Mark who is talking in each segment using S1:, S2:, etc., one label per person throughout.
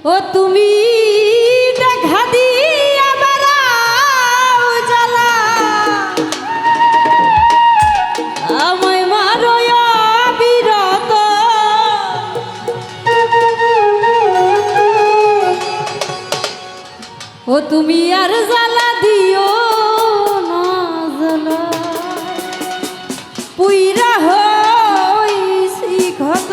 S1: ও তুমি দেখা দিয়া বেড়াও জ্বালা আমায় মারো বিরত ও তুমি আর জ্বালা দিও না জ্বালা পুইরা হইছি ক্ষত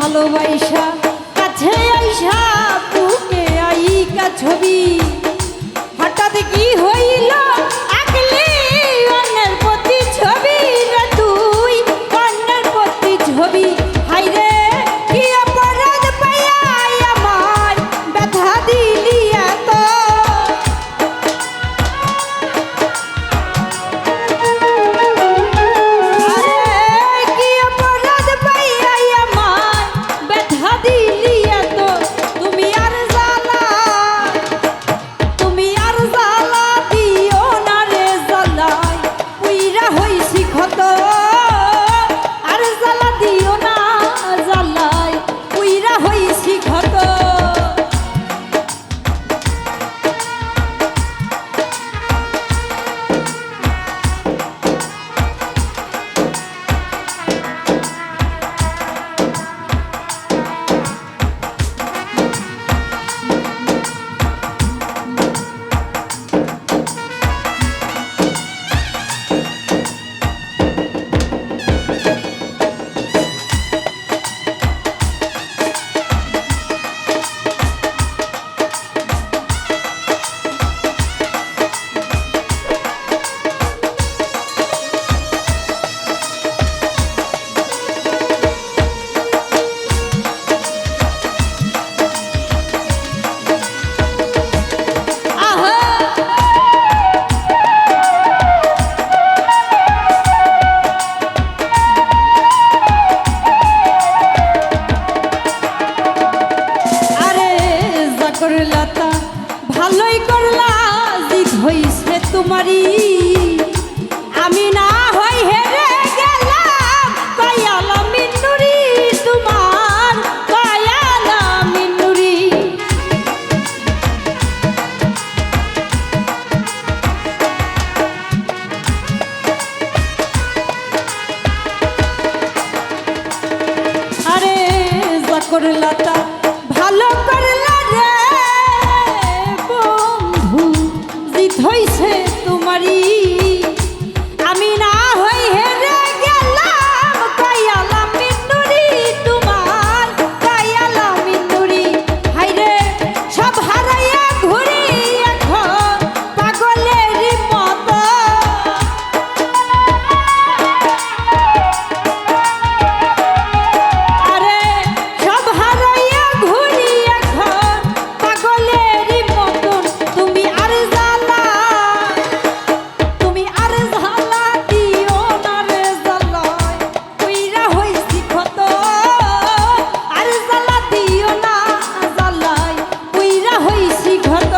S1: ভালোবাসা কাছে আইসা বুকে আইকা ছবি হঠাৎ কি হইল আকলি অন্যের প্রতি ছবি রে তুই অন্যের প্রতি ছবি হাইরে কি অপরাধ পাইয়া আমার ব্যথা দিলি এত করলা তা ভালো করলা রে বন্ধু, জিত হইছে তোমারই। আমি না হই হেরে গেলাম কায়ালা মিন্নুরি, তোমার কায়ালা মিন্নুরি। হাইরে সব হারাইয়া ঘুরি এখন পাগলের মতো। আরে সব হারাইয়া ঘুরি এখন পাগলের মতন। তুমি আর জ্বালা, তুমি আর জ্বালা দিও না রে জ্বালায় কইরা হইছি ক্ষত। আর জ্বালা দিও না জ্বালায় কইরা হইছি ক্ষত।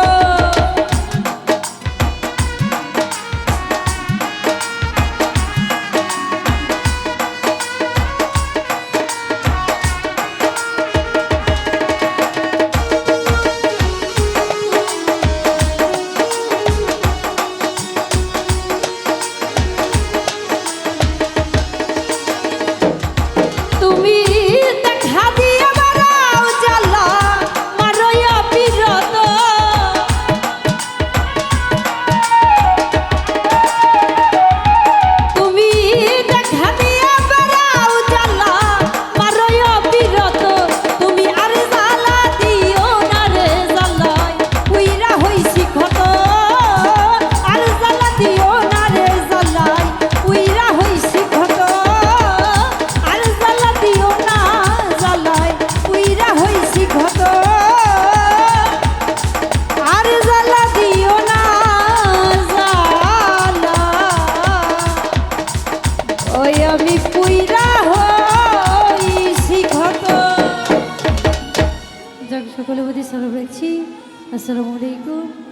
S1: তুমি দেখা দিয়া বাড়াও জ্বালা মারইয়া বিরত। তুমি দেখা দিয়া বাড়াও জ্বালা মারইয়া বিরত। তুমি আর জ্বালা দিও না রে জ্বালায় কইরা হইছি ক্ষত। আর জ্বালা দিও না রে জ্বালায় কইরা হইছি ক্ষত। আর জ্বালা দিও না জ্বালায় কইরা হইছি ক্ষত। আর জ্বালা দিও না জ্বালা ওই আমি কইরা হইছি ক্ষত। যাক সকলে বুঝি সরব রাখছি। আসসালামু আলাইকুম।